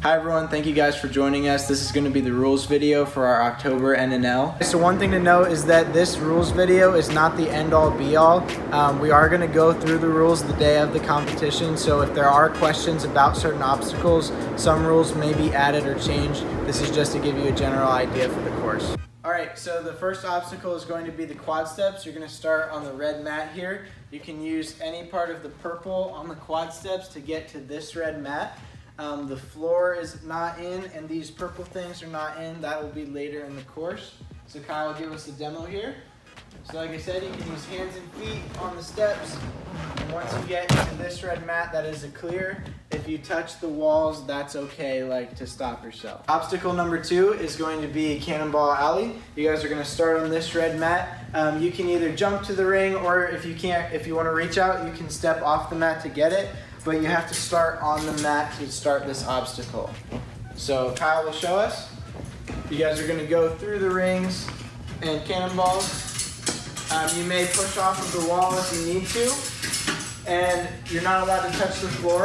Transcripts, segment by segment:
Hi everyone, thank you guys for joining us. This is going to be the rules video for our October NNL. So one thing to note is that this rules video is not the end-all be-all. We are going to go through the rules the day of the competition, so if there are questions about certain obstacles, some rules may be added or changed. This is just to give you a general idea for the course. Alright, so the first obstacle is going to be the quad steps. You're going to start on the red mat here. You can use any part of the purple on the quad steps to get to this red mat. The floor is not in and these purple things are not in. That will be later in the course. So Kyle will give us the demo here. So like I said, you can use hands and feet on the steps. And once you get to this red mat, that is a clear. If you touch the walls, that's okay, like to stop yourself. Obstacle number 2 is going to be Cannonball Alley. You guys are going to start on this red mat. You can either jump to the ring, or if you want to reach out, you can step off the mat to get it. But you have to start on the mat to start this obstacle. So Kyle will show us. You guys are going to go through the rings and cannonballs. You may push off of the wall if you need to, and you're not allowed to touch the floor.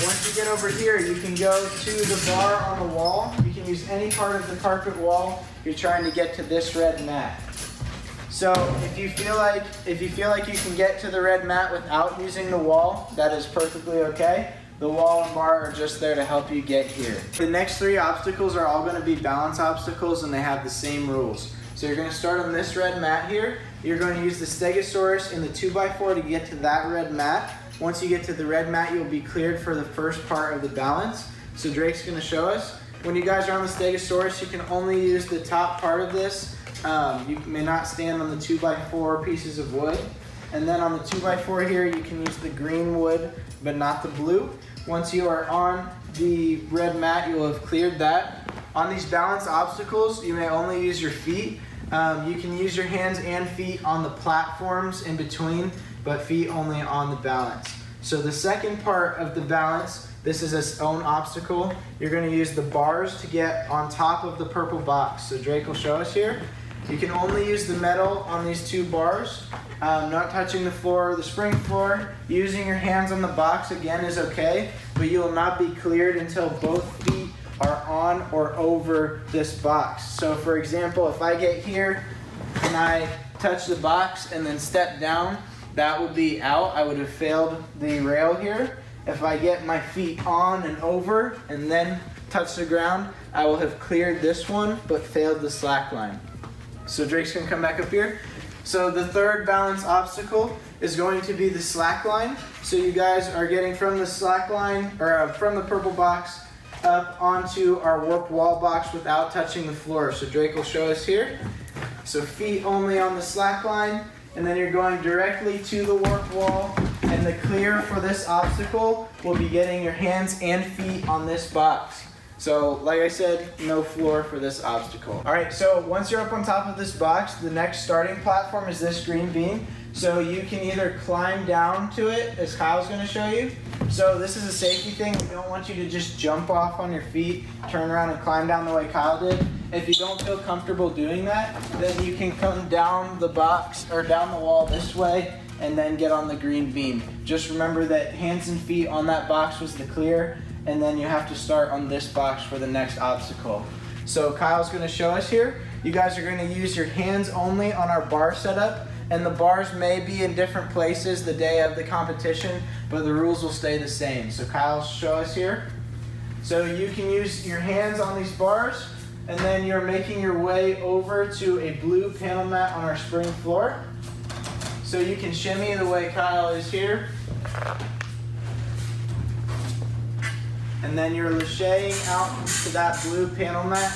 Once you get over here, you can go to the bar on the wall. You can use any part of the carpet wall. You're trying to get to this red mat. So if you feel like you can get to the red mat without using the wall, that is perfectly okay. The wall and bar are just there to help you get here. The next 3 obstacles are all going to be balance obstacles, and they have the same rules. So you're going to start on this red mat here. You're going to use the Stegosaurus in the 2x4 to get to that red mat. Once you get to the red mat, you'll be cleared for the first part of the balance. So Drake's going to show us. When you guys are on the Stegosaurus, you can only use the top part of this. You may not stand on the 2x4 pieces of wood. And then on the 2x4 here, you can use the green wood, but not the blue. Once you are on the red mat, you'll have cleared that. On these balance obstacles, you may only use your feet. You can use your hands and feet on the platforms in between, but feet only on the balance. So the second part of the balance, this is its own obstacle. You're going to use the bars to get on top of the purple box. So Drake will show us here. You can only use the metal on these 2 bars, not touching the floor or the spring floor. Using your hands on the box again is okay, but you will not be cleared until both feet are on or over this box. So for example, if I get here and I touch the box and then step down, that will be out. I would have failed the rail here. If I get my feet on and over and then touch the ground, I will have cleared this one but failed the slack line. So Drake's gonna come back up here. So the third balance obstacle is going to be the slack line. So you guys are getting from the slack line, or from the purple box up onto our warped wall box without touching the floor. So Drake will show us here. So feet only on the slack line, and then you're going directly to the warped wall. And the clear for this obstacle will be getting your hands and feet on this box. So, like I said, no floor for this obstacle. Alright, so once you're up on top of this box, the next starting platform is this green beam. So you can either climb down to it, as Kyle's going to show you. So this is a safety thing. We don't want you to just jump off on your feet, turn around and climb down the way Kyle did. If you don't feel comfortable doing that, then you can come down the box, or down the wall this way, and then get on the green beam. Just remember that hands and feet on that box was the clear, and then you have to start on this box for the next obstacle. So Kyle's going to show us here. You guys are going to use your hands only on our bar setup, and the bars may be in different places the day of the competition, but the rules will stay the same. So Kyle will show us here. So you can use your hands on these bars, and then you're making your way over to a blue panel mat on our spring floor. So you can shimmy the way Kyle is here. And then you're lacheting out to that blue panel mat.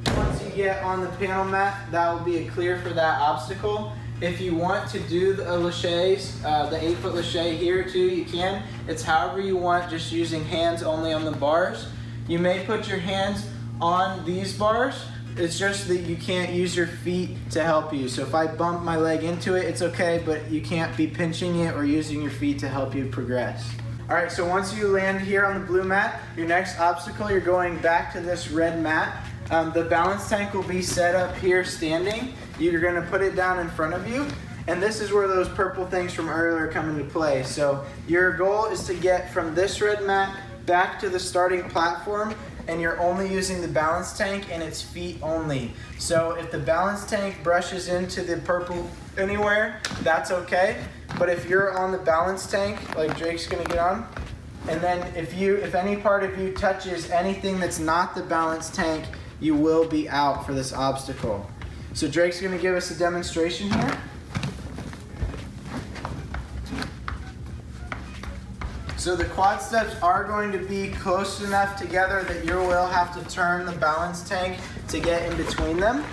Once you get on the panel mat, that will be a clear for that obstacle. If you want to do the laches, the 8-foot lache here too, you can. It's however you want, just using hands only on the bars. You may put your hands on these bars. It's just that you can't use your feet to help you. So if I bump my leg into it, it's okay, but you can't be pinching it or using your feet to help you progress. Alright, so once you land here on the blue mat, your next obstacle, you're going back to this red mat. The balance tank will be set up here standing. You're going to put it down in front of you, and this is where those purple things from earlier come into play. So your goal is to get from this red mat back to the starting platform and you're only using the balance tank and it's feet only. So if the balance tank brushes into the purple anywhere, that's okay. But if you're on the balance tank, like Drake's gonna get on, and then if any part of you touches anything that's not the balance tank, you will be out for this obstacle. So Drake's gonna give us a demonstration here. So the quad steps are going to be close enough together that you will have to turn the balance tank to get in between them.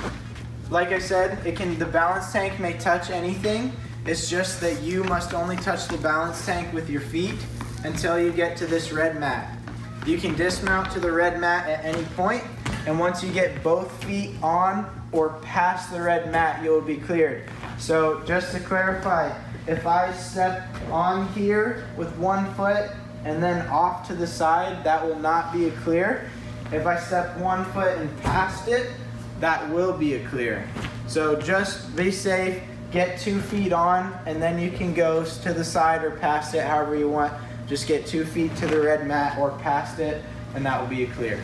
Like I said, the balance tank may touch anything. It's just that you must only touch the balance tank with your feet until you get to this red mat. You can dismount to the red mat at any point, and once you get both feet on or past the red mat, you will be cleared. So just to clarify, if I step on here with one foot and then off to the side, that will not be a clear. If I step 1 foot and past it, that will be a clear. So just be safe, get 2 feet on, and then you can go to the side or past it however you want. Just get 2 feet to the red mat or past it, and that will be a clear.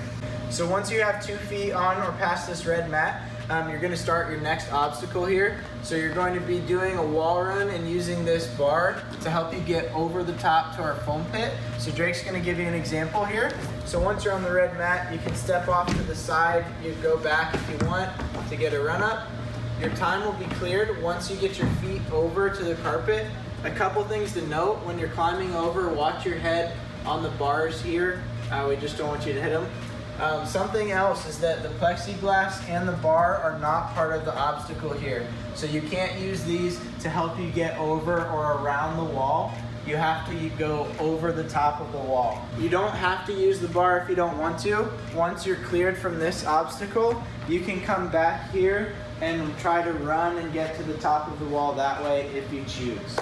So once you have 2 feet on or past this red mat, you're going to start your next obstacle here. So you're going to be doing a wall run and using this bar to help you get over the top to our foam pit. So Drake's going to give you an example here. So once you're on the red mat, you can step off to the side. You go back if you want to get a run up. Your time will be cleared once you get your feet over to the carpet. A couple things to note: when you're climbing over, watch your head on the bars here. We just don't want you to hit them. Something else is that the plexiglass and the bar are not part of the obstacle here. So you can't use these to help you get over or around the wall. You have to go over the top of the wall. You don't have to use the bar if you don't want to. Once you're cleared from this obstacle, you can come back here and try to run and get to the top of the wall that way if you choose.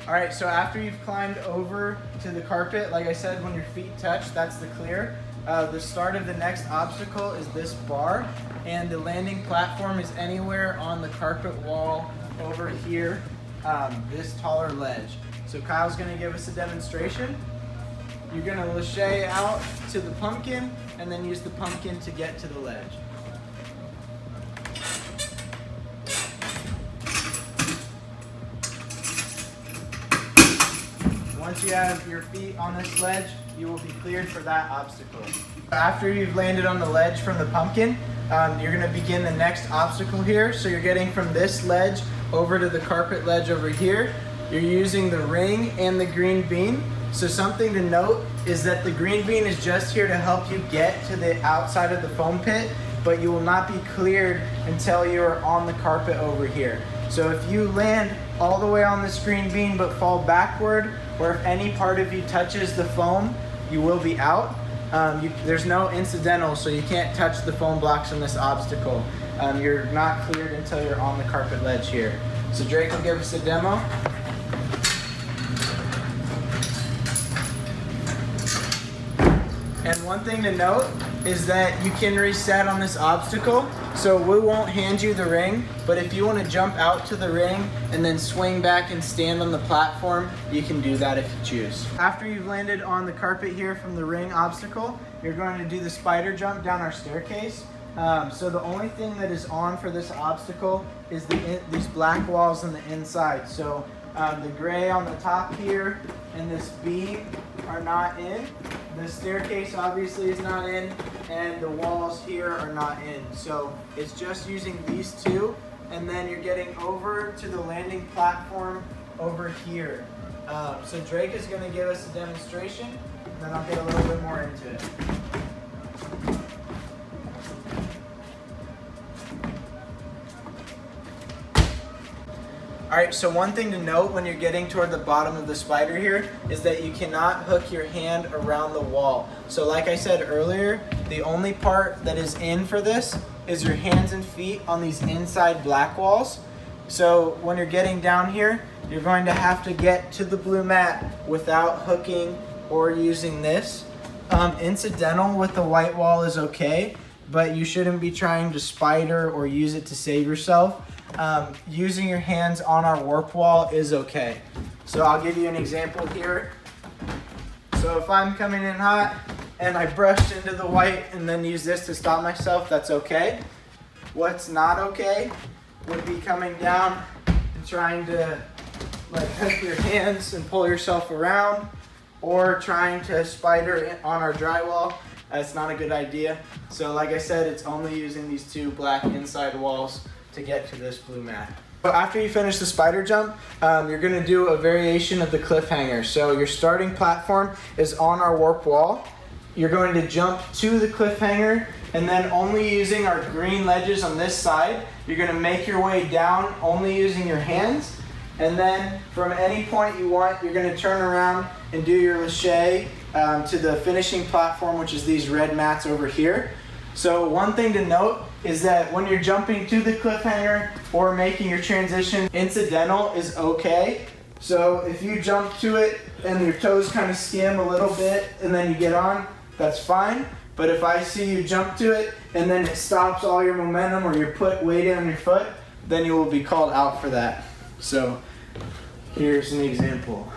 All right, so after you've climbed over to the carpet, like I said, when your feet touch, that's the clear. The start of the next obstacle is this bar, and the landing platform is anywhere on the carpet wall over here, this taller ledge. So Kyle's gonna give us a demonstration. You're gonna lâché out to the pumpkin, and then use the pumpkin to get to the ledge. Once you have your feet on this ledge, you will be cleared for that obstacle. After you've landed on the ledge from the pumpkin, you're gonna begin the next obstacle here. So you're getting from this ledge over to the carpet ledge over here. You're using the ring and the green bean. So something to note is that the green bean is just here to help you get to the outside of the foam pit, but you will not be cleared until you're on the carpet over here. So if you land all the way on this green bean but fall backward, or if any part of you touches the foam, you will be out. There's no incidental, so you can't touch the foam blocks on this obstacle. You're not cleared until you're on the carpet ledge here. So Drake will give us a demo. And one thing to note is that you can reset on this obstacle. So we won't hand you the ring, but if you want to jump out to the ring and then swing back and stand on the platform, you can do that if you choose. After you've landed on the carpet here from the ring obstacle, you're going to do the spider jump down our staircase. So the only thing that is on for this obstacle is these black walls on the inside. So the gray on the top here and this beam are not in. The staircase obviously is not in, and the walls here are not in. So it's just using these two, and then you're getting over to the landing platform over here. So Drake is going to give us a demonstration, and then I'll get a little bit more into it. All right, so one thing to note when you're getting toward the bottom of the spider here is that you cannot hook your hand around the wall. So like I said earlier, the only part that is in for this is your hands and feet on these inside black walls. So when you're getting down here, you're going to have to get to the blue mat without hooking or using this. Incidental with the white wall is okay, but you shouldn't be trying to spider or use it to save yourself. Using your hands on our warp wall is okay. So I'll give you an example here. So if I'm coming in hot and I brushed into the white and then use this to stop myself, that's okay. What's not okay would be coming down and trying to like hook your hands and pull yourself around, or trying to spider on our drywall. That's not a good idea. So like I said, it's only using these two black inside walls to get to this blue mat. So after you finish the spider jump, you're gonna do a variation of the cliffhanger. So your starting platform is on our warp wall. You're going to jump to the cliffhanger, and then only using our green ledges on this side, you're gonna make your way down only using your hands. And then from any point you want, you're gonna turn around and do your lâché to the finishing platform, which is these red mats over here. So one thing to note is that when you're jumping to the cliffhanger or making your transition, incidental is okay. So if you jump to it and your toes kind of skim a little bit and then you get on, that's fine. But if I see you jump to it and then it stops all your momentum or you're put weight in on your foot, then you will be called out for that. So here's an example.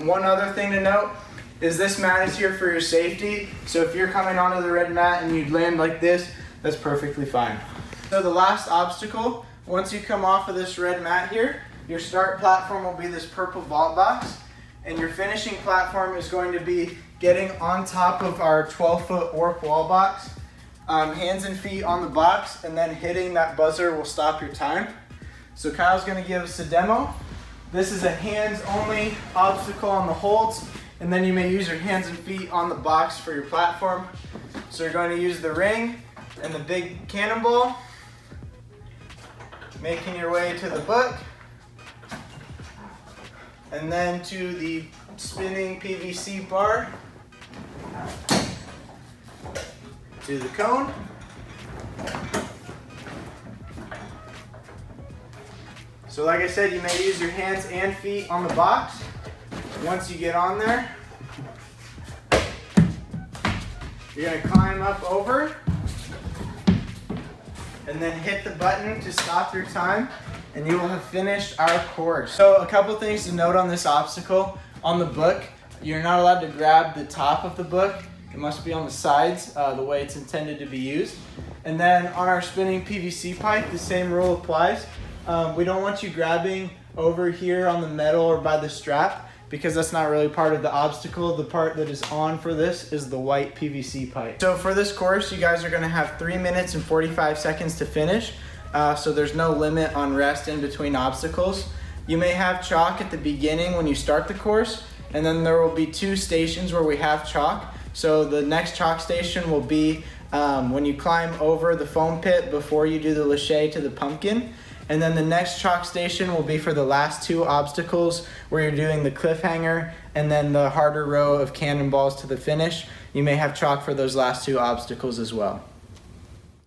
One other thing to note is this mat is here for your safety. So if you're coming onto the red mat and you'd land like this, that's perfectly fine. So the last obstacle, once you come off of this red mat here, your start platform will be this purple vault box, and your finishing platform is going to be getting on top of our 12-foot warp wall box, hands and feet on the box, and then hitting that buzzer will stop your time. So Kyle's going to give us a demo. This is a hands-only obstacle on the holds, and then you may use your hands and feet on the box for your platform. So you're going to use the ring and the big cannonball, making your way to the book, and then to the spinning PVC bar, to the cone, so like I said, you may use your hands and feet on the box. Once you get on there, you're going to climb up over and then hit the button to stop your time, and you will have finished our course. So a couple things to note on this obstacle. On the book, you're not allowed to grab the top of the book. It must be on the sides, the way it's intended to be used. And then on our spinning PVC pipe, the same rule applies. We don't want you grabbing over here on the metal or by the strap, because that's not really part of the obstacle. The part that is on for this is the white PVC pipe. So for this course, you guys are gonna have 3 minutes and 45 seconds to finish. So there's no limit on rest in between obstacles. You may have chalk at the beginning when you start the course, and then there will be 2 stations where we have chalk. So the next chalk station will be when you climb over the foam pit before you do the lâché to the pumpkin. And then the next chalk station will be for the last 2 obstacles where you're doing the cliffhanger and then the harder row of cannonballs to the finish. You may have chalk for those last 2 obstacles as well.